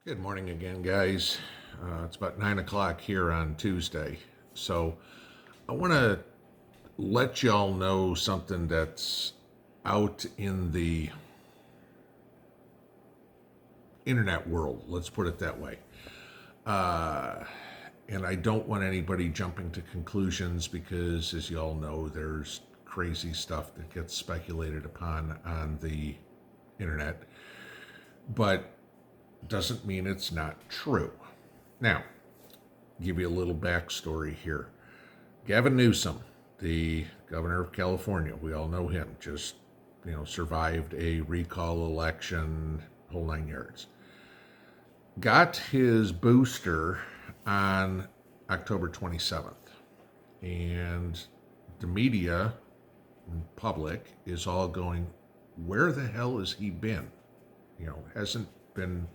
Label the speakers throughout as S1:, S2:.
S1: Good morning again, guys. It's about 9 o'clock here on Tuesday. So I want to let y'all know something that's out in the internet world. Let's put it that way. Uh, and I don't want anybody jumping to conclusions because, as y'all know, there's crazy stuff that gets speculated upon on the internet. But doesn't mean it's not true. Now, give you a little backstory here. Gavin Newsom, the governor of California, we all know him, just survived a recall election, whole 9 yards. Got his booster on October 27th, and the media and public is all going, where the hell has he been? Hasn't been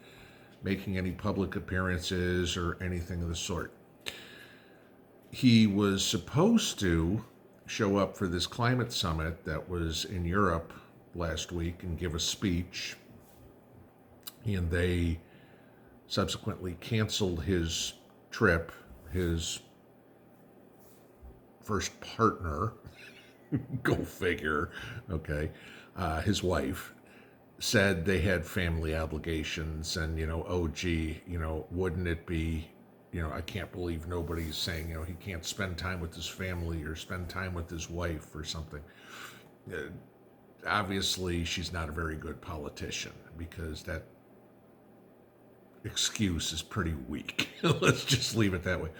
S1: making any public appearances or anything of the sort. He was supposed to show up for this climate summit that was in Europe last week and give a speech, and they subsequently canceled his trip. His first partner, go figure, okay, his wife, said they had family obligations and, oh, gee, wouldn't it be, I can't believe nobody's saying, he can't spend time with his family or spend time with his wife or something. Obviously, she's not a very good politician because that excuse is pretty weak. Let's just leave it that way.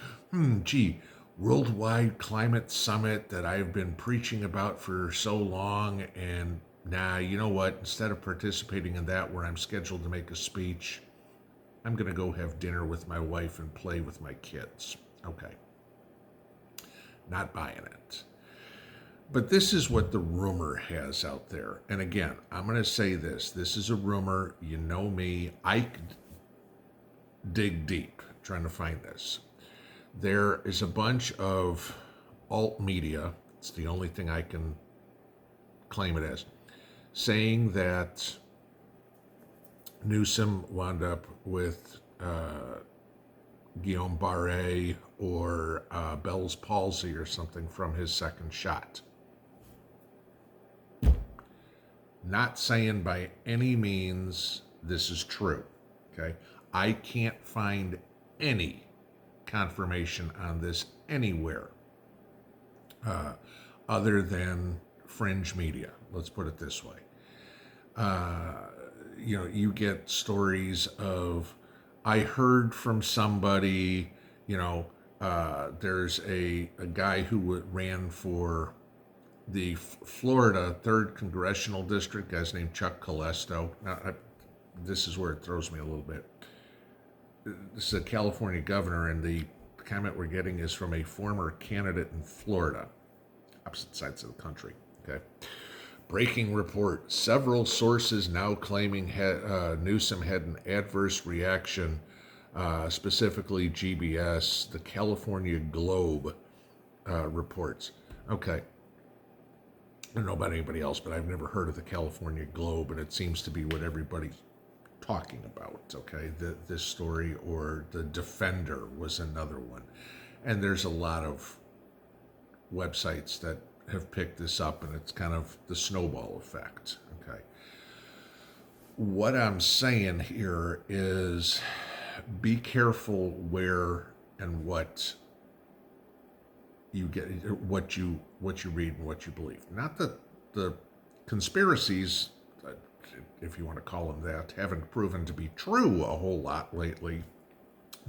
S1: Gee, worldwide climate summit that I've been preaching about for so long, and nah, you know what? Instead of participating in that where I'm scheduled to make a speech, I'm going to go have dinner with my wife and play with my kids. Okay. Not buying it. But this is what the rumor has out there. And again, I'm going to say this. This is a rumor. You know me. I dig deep trying to find this. There is a bunch of alt media. It's the only thing I can claim it as, saying that Newsom wound up with Guillain-Barré or Bell's palsy or something from his second shot. Not saying by any means this is true, okay? I can't find any confirmation on this anywhere other than fringe media. Let's put it this way. You get stories of, I heard from somebody, there's a guy who ran for the Florida 3rd Congressional District, guy's named Chuck Colesto. Now, this is where it throws me a little bit. This is a California governor, and the comment we're getting is from a former candidate in Florida, opposite sides of the country, okay? Breaking report. Several sources now claiming Newsom had an adverse reaction, specifically GBS, the California Globe reports. Okay. I don't know about anybody else, but I've never heard of the California Globe, and it seems to be what everybody's talking about, okay? This story, or the Defender was another one. And there's a lot of websites that have picked this up, and it's kind of the snowball effect, okay? What I'm saying here is be careful where and what you get, what you read and what you believe. Not that the conspiracies, if you want to call them that, haven't proven to be true a whole lot lately,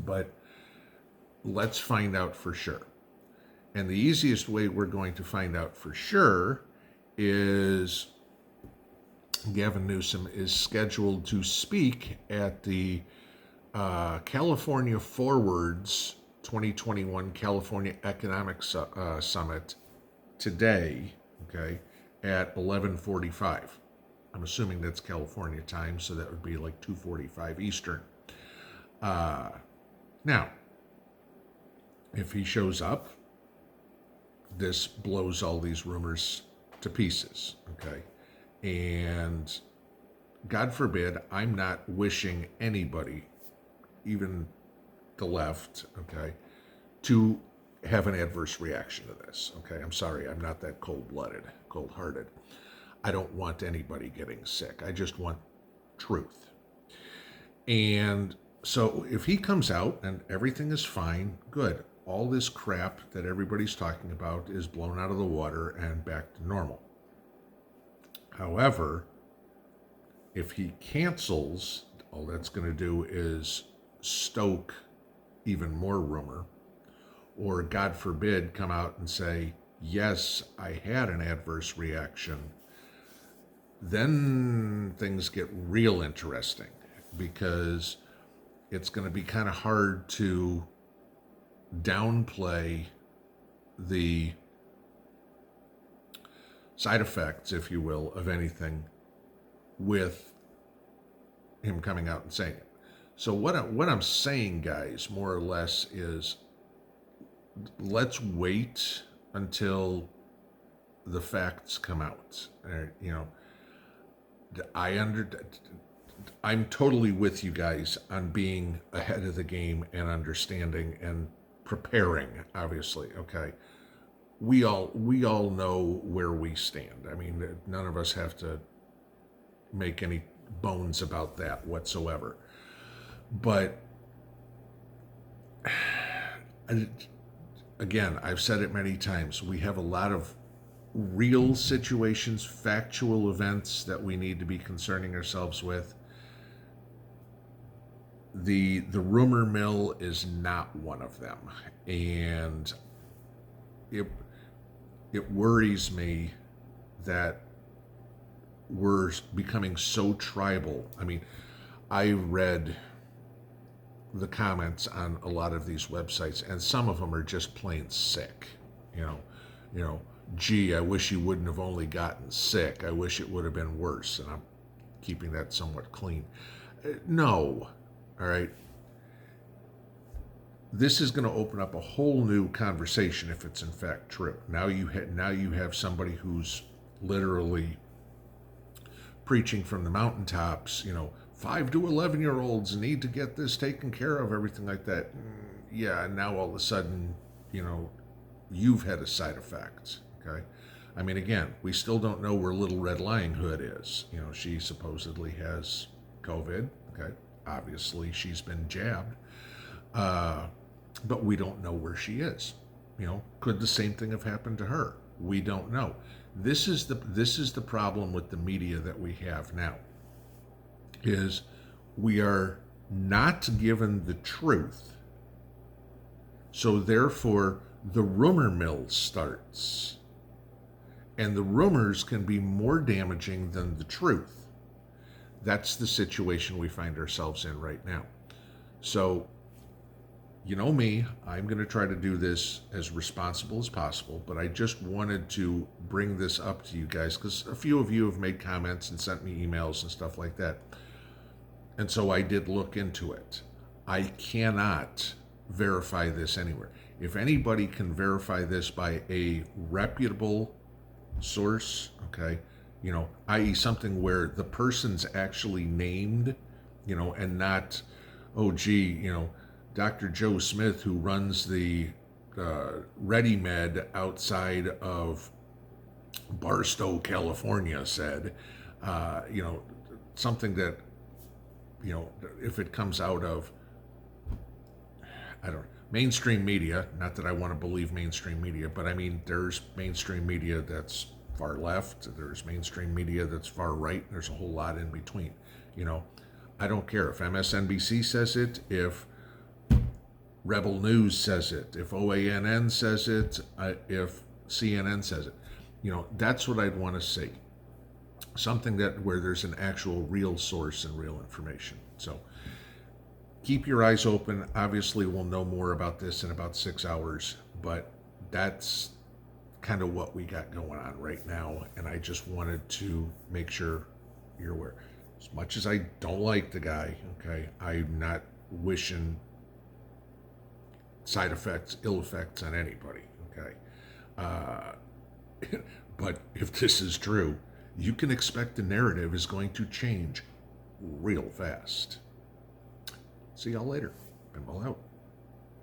S1: but let's find out for sure. And the easiest way we're going to find out for sure is Gavin Newsom is scheduled to speak at the California Forwards 2021 California Economic Summit today, okay, at 11:45. I'm assuming that's California time, so that would be like 2:45 Eastern. Now, if he shows up, this blows all these rumors to pieces, okay? And God forbid, I'm not wishing anybody even the left, okay, to have an adverse reaction to this. Okay, I'm sorry, I'm not that cold-hearted. I don't want anybody getting sick. I just want truth. And so if he comes out and everything is fine, good. All this crap that everybody's talking about is blown out of the water and back to normal. However, if he cancels, all that's going to do is stoke even more rumor, or God forbid, come out and say, yes, I had an adverse reaction. Then things get real interesting, because it's going to be kind of hard to downplay the side effects, if you will, of anything with him coming out and saying it. So what I'm saying, guys, more or less is, let's wait until the facts come out. You know, I'm totally with you guys on being ahead of the game and understanding and preparing, obviously, okay? We all know where we stand. I mean, none of us have to make any bones about that whatsoever. But again, I've said it many times, we have a lot of real situations, factual events that we need to be concerning ourselves with. The rumor mill is not one of them, and it worries me that we're becoming so tribal. I mean, I read the comments on a lot of these websites, and some of them are just plain sick. You know, gee, I wish you wouldn't have only gotten sick. I wish it would have been worse. And I'm keeping that somewhat clean. No, all right. This is going to open up a whole new conversation if it's in fact true. Now you have somebody who's literally preaching from the mountaintops, 5 to 11-year-olds need to get this taken care of, everything like that. Yeah, and now all of a sudden, you've had a side effect, okay? I mean, again, we still don't know where Little Red Lying Hood is. She supposedly has COVID, okay? Obviously, she's been jabbed, but we don't know where she is. Could the same thing have happened to her? We don't know. This is the problem with the media that we have now, is we are not given the truth. So therefore, the rumor mill starts. And the rumors can be more damaging than the truth. That's the situation we find ourselves in right now. So, you know me, I'm going to try to do this as responsible as possible, but I just wanted to bring this up to you guys because a few of you have made comments and sent me emails and stuff like that. And so I did look into it. I cannot verify this anywhere. If anybody can verify this by a reputable source, okay, i.e. something where the person's actually named, and not, oh gee, Dr. Joe Smith, who runs the ReadyMed outside of Barstow, California, said, something that, if it comes out of, I don't know, mainstream media, not that I want to believe mainstream media, but I mean, there's mainstream media that's far left, there's mainstream media that's far right, and there's a whole lot in between. I don't care if MSNBC says it, if Rebel News says it, if OANN says it, if CNN says it. That's what I'd want to see. Something where there's an actual real source and real information. So keep your eyes open. Obviously, we'll know more about this in about 6 hours, but that's kind of what we got going on right now, and I just wanted to make sure you're aware. As much as I don't like the guy, okay, I'm not wishing side effects, ill effects on anybody, okay? But if this is true, you can expect the narrative is going to change real fast. See y'all later. Pinball out.